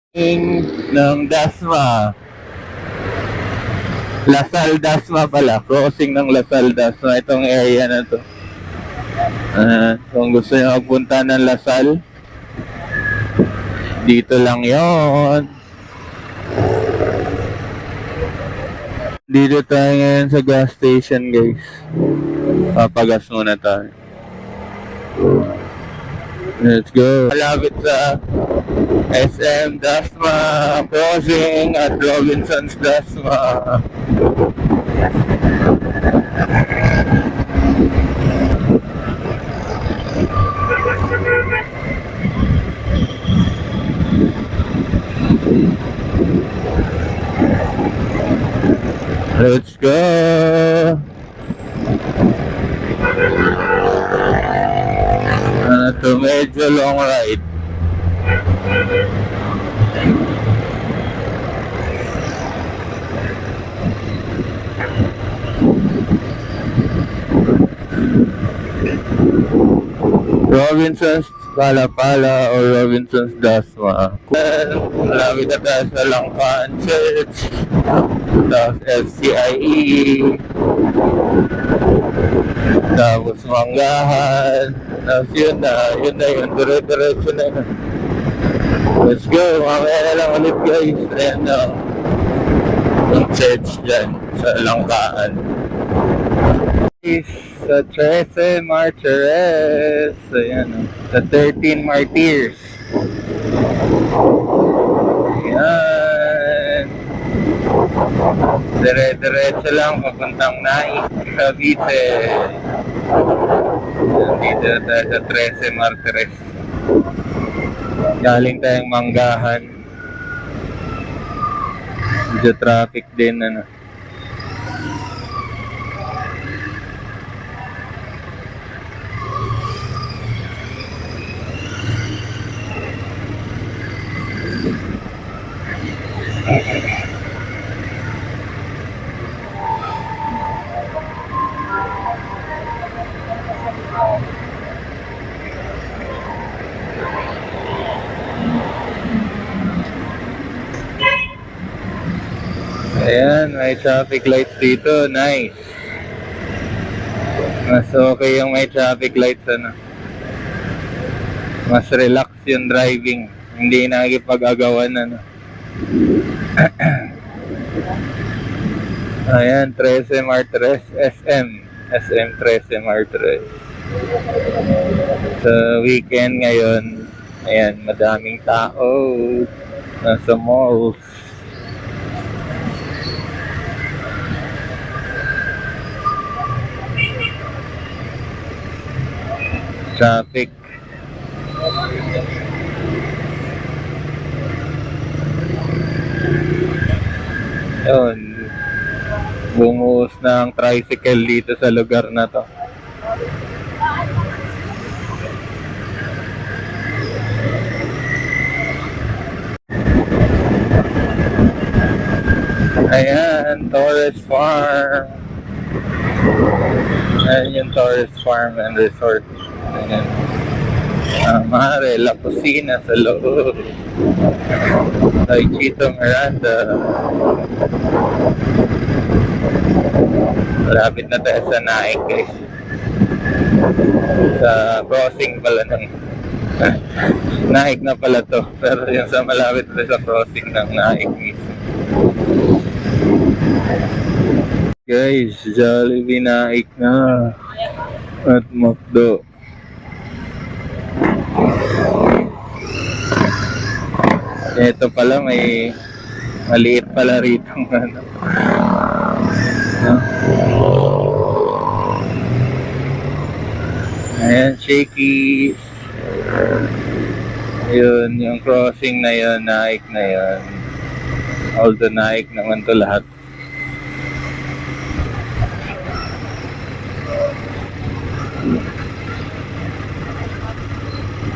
Ng Dasma. Lasal Dasma pala. Crossing ng Lasal Dasma. Itong area na to. Kung gusto nyo magpunta ng Lasal, dito lang yon. Dito tayo ngayon sa gas station, guys. Papagas muna tayo. Let's go. Malapit sa SM Dasma Crossing at Robinson's Dasma. Let's go. Ito medyo long ride. Robinson's Palapala or Robinson's Dasma. Malapit na tayo sa Langkaan Church. Tapos FCIE. Tapos Manggahan. Tapos yun na yun. Dire-diretso na yun. Let's go. Mamaya na lang ulit, guys. Ayan na. Yung church dyan sa Langkaan. Sa 13 Martires. Ayan, the 13 Martyrs. Ayan. Dire-diretso lang papuntang Naik, Cavite. Dito tayo sa 13 Martires. Galing tayong Manggahan. Medyo traffic din, ano. Ayan, may traffic lights dito. Nice. Mas okay yung may traffic lights, ano. Mas relax yung driving. Hindi nakikipag-agawan, ano. Ayan, 13 Martires, SM 13 Martires. Sa weekend ngayon, ayan, madaming tao nasa malls. Traffic. Yun, bumuhos na ang tricycle dito sa lugar na to. Ayan, Torres Farm. Ayan yung Torres Farm and Resort. Ayan. Mare, La Cocina sa loob. Kay Chito Miranda. Malapit na tayo sa Naik, guys. Sa crossing pala ng Naik na pala to. Pero yung sa malapit na sa crossing ng Naik mismo. Guys, Jollibee Naik na. At McDo. Ito pala, may maliit pala rito, ano. Ayan, Shakey's. Yun, yung crossing na yun, Naik na yun. Although Naik naman to lahat.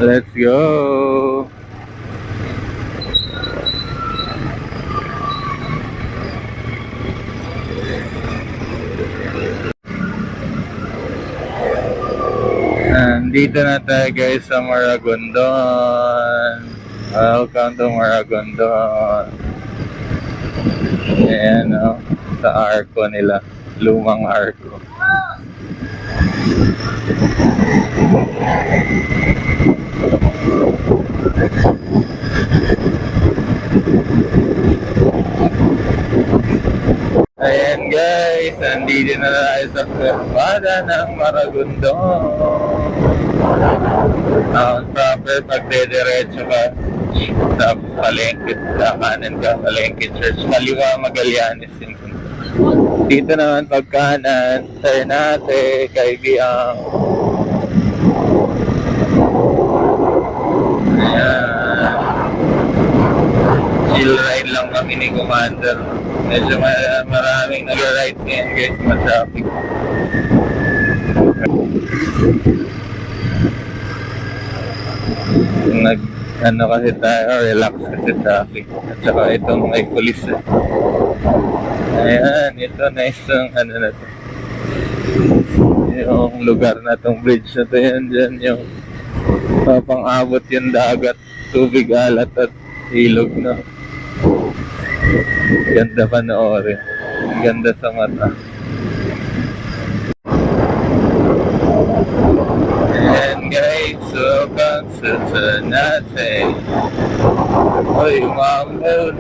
Let's go! Dito na tayo, guys, sa Maragondon. Welcome to Maragondon. Ayan o, sa arko nila. Lumang arko. Ayan guys, nandito na tayo sa Kurbada ng Maragondon. Proper pagdediretso ka, tapos palengke, kanan ka, palengke church, kaliwa Magallanes. Dito naman pagkanan, Ternate, Kaibiyang. Ayan. Chill ride lang kami ni Commander. Medyo maraming nag-ride ngayon guys, ma-traffic. Ano kasi tayo, relax kasi traffic. At saka itong may police. Ayan, ito nice yung ano na to. Yung lugar na tong bridge na to, yan dyan yung papang-abot yung dagat, tubig, alat at ilog na. Ganda panoorin. Ganda sa mata. And guys, welcome to Ternate. Oy, Mamon.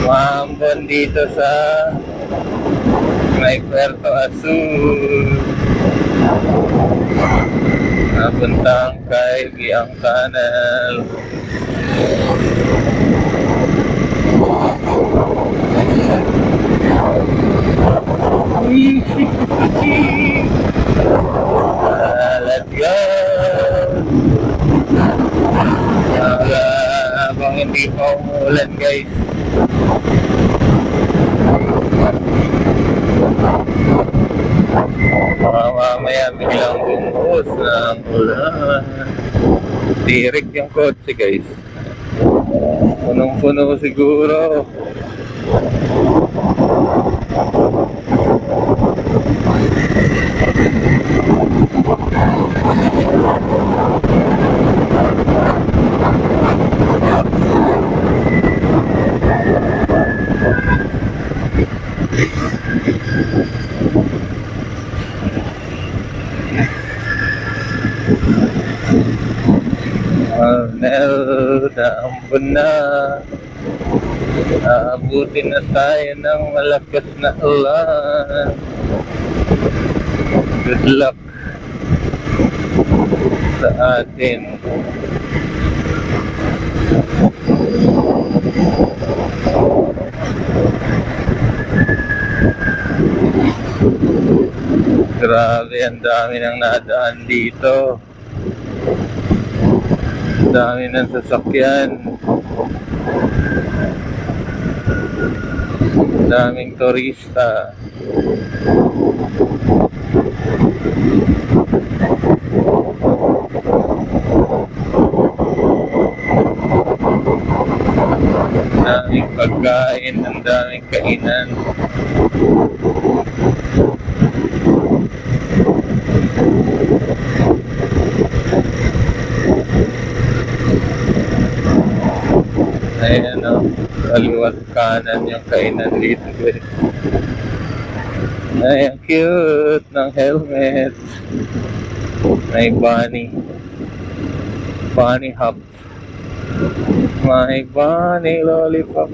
Mamon dito sa may Puerto Azul. Napuntang kay Biang Canal. Let's go! Habang hindi pa umulan guys. Mamaya biglang bumuhos ng ulan. Tirik yung kotse guys. Punong-puno siguro. Naambon na. Aabutin na tayo ng malakas na ulan. Good luck sa atin. Grabe, ang dami nang nadaan dito. Dami ng sasakyan. Daming turista. Daming pagkain, ang daming kainan. Ayan o, kaliwat kanan yung kainan dito guys. Ay, ang cute ng helmet. May bunny. Bunny hop. My bunny lollipop.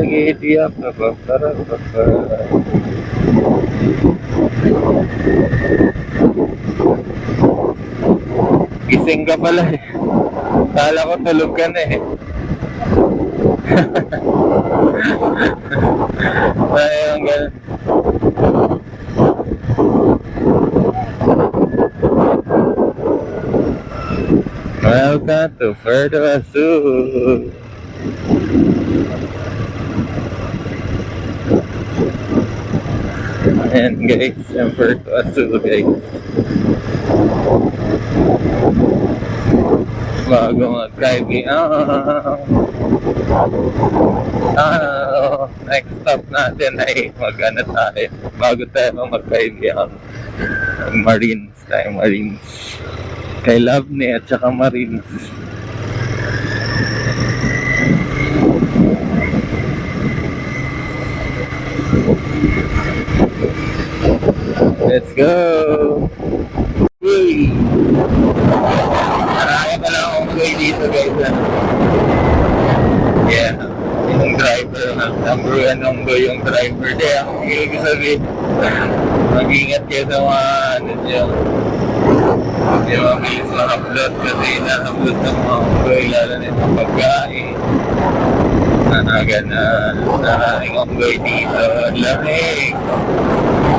Giddy up. Gising ka pala eh. Kala ko tulog ka na eh. Ayun, ganun. Welcome to Puerto Azul. Ayan guys, yung Puerto Azul guys. Bago mag-driving. Next stop natin ay mag-ano tayo. Bago tayo mag-driving. Marines tayo, Marines. Kay Lovely at saka Marines. Let's go! Uy! Marami pa lang akong way dito guys. Yeah. Yung driver, number one number yung driver. Kaya ang ibig sabihin, mag-ingat kayo sa mga ano dyan. Hindi mabilis ma-upload kasi na-upload ng mga unggoy, lalo na itong pagkain. Ganun. Maraming unggoy dito. Lamig.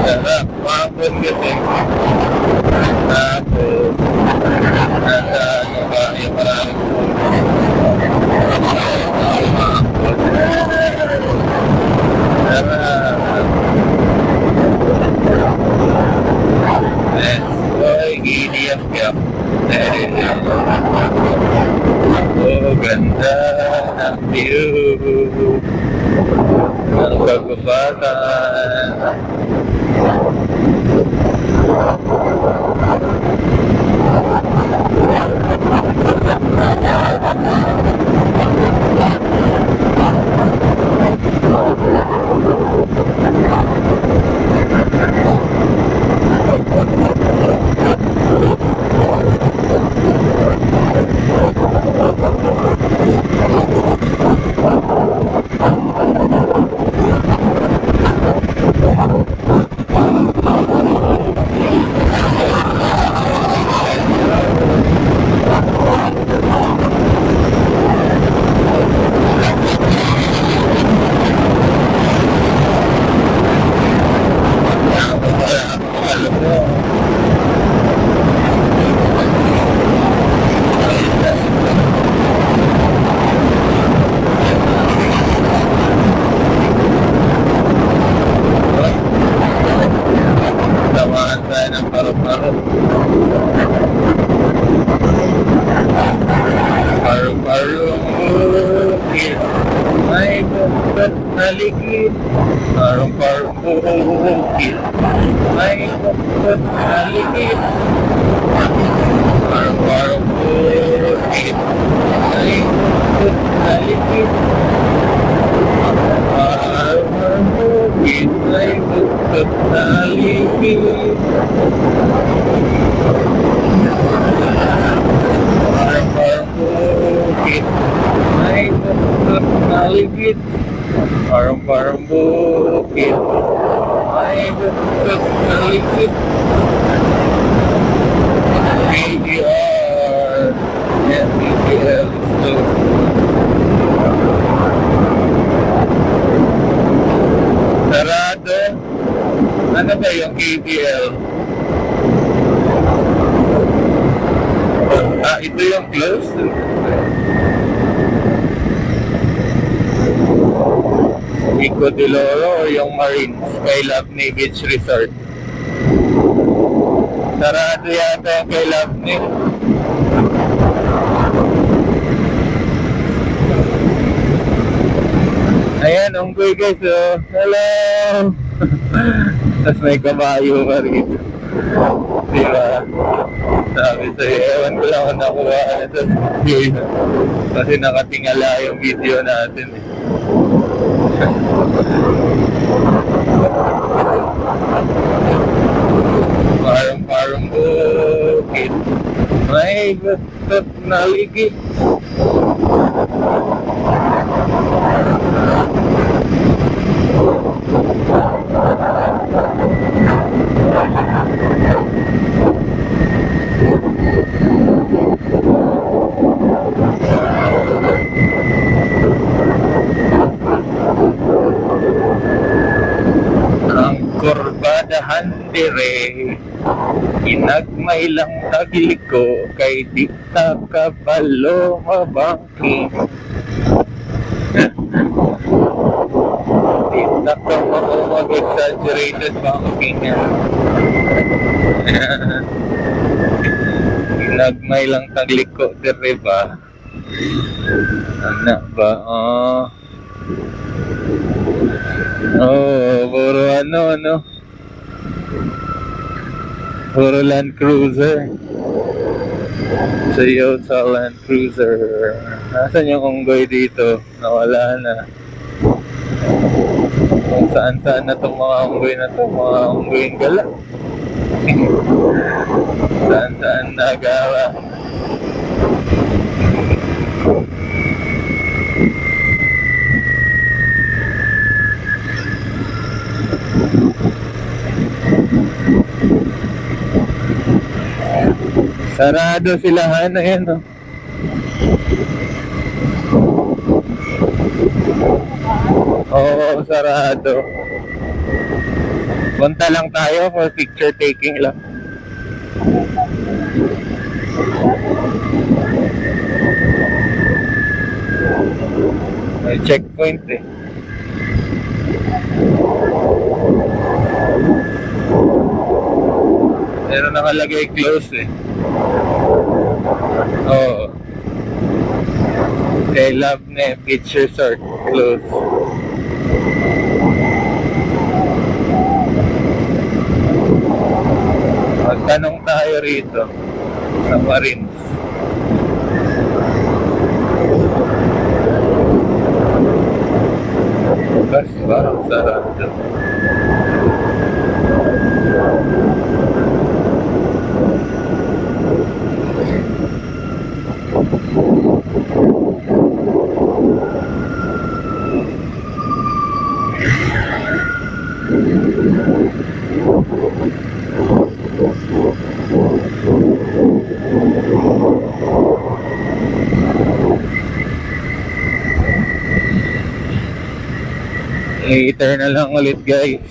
Sarap. Mapon kasi. Tapos, nasa ano ba, yung maraming mapon. Sarap. Let's go. Gidiyap-yap. Oh, ganda ng view ng kagubatan. Parang bukid, may bukid na ligid. Parang bukid, may bukid na ligid. Parang bukid, may bukid na ligid. Parang bukid, may bukid na ligid. May bukod na ligid. Parang bukid. May bukod na ligid. KBR. Yeah, KBR. Sarado. Ano ba yung KBL? Ito yung close. Pico de Loro o yung Marines kay Lovely Beach Resort. Sarado yata yung kay Lovely. Ayan, unggoy guys, oh. Hello! Tapos may kabayo ka rito. Diba? Sabi sa'yo, ewan ko lang kung nakuha na ito. Kasi nakatingala yung video natin eh. Parang bukid, may bukid na ligid. Ang kurbadahan dire, inagmay lang tagi ko, kay di na kabalo mabangking. Di na ka mag-exaggerated banking yan. Nagmay lang tagliko dire ba? Anak ba? Puro ano. Puro Land Cruiser. Toyota Land Cruiser. Nasaan yung unggoy dito? Nawala na. Kung saan na itong mga unggoy na to, mga unggoying gala. Saan nagawa. Sarado sila, ano yan, no? Oo, sarado. Punta lang tayo for picture taking lang. May checkpoint eh. Pero nakalagay close eh. Oo. Kay Love na Beach Resort close. Magtanong tayo rito sa Marines. Kasi parang sarado. Later na lang ulit guys.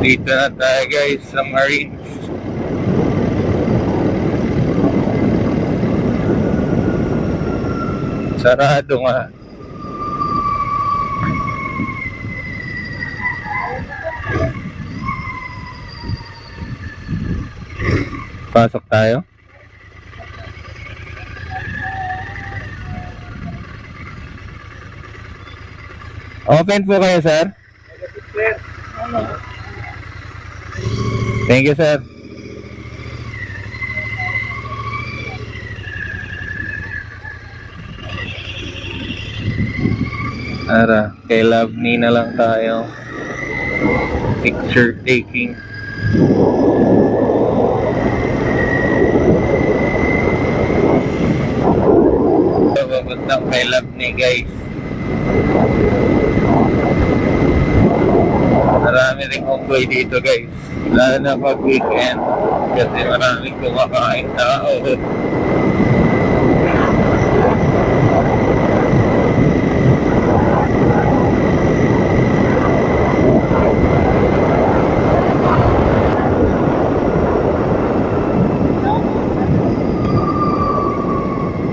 Dito na tayo guys sa Marines. Sarado nga. Pasok tayo. Open po kayo, sir. Thank you, sir. Ara, kay Love Me na lang tayo. Picture taking. Papuntang kay Love Me guys. Marami rin unggoy dito guys. Lalo na pag weekend. Kasi maraming kumakain tao.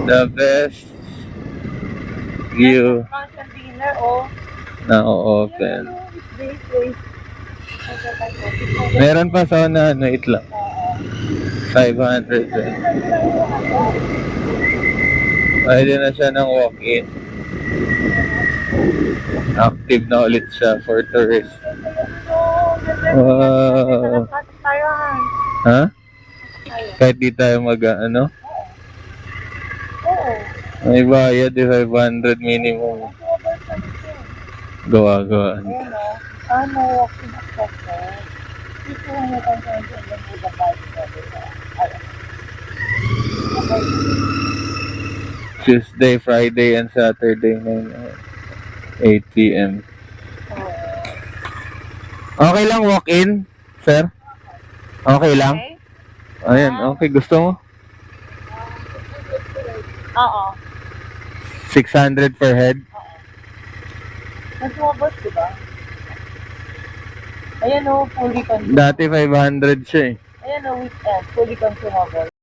The best view na open. Meron pa sa ano, itlang 500 eh. Pwede na siya ng walk-in. Active na ulit siya for tourists. Wow. Ha? Kahit di tayo ano? May bayad, 500 minimum. Gawa. Ano, walking access. Dito mo Tuesday, Friday, and Saturday 8 p.m. Okay lang walk-in, sir? Okay lang? Ayan, okay. Gusto mo? Oo. 600 per head? Mas mabot, diba? Ayan o, fully consumable. Dati 500 siya eh. Ayan o, weekend, fully consumable.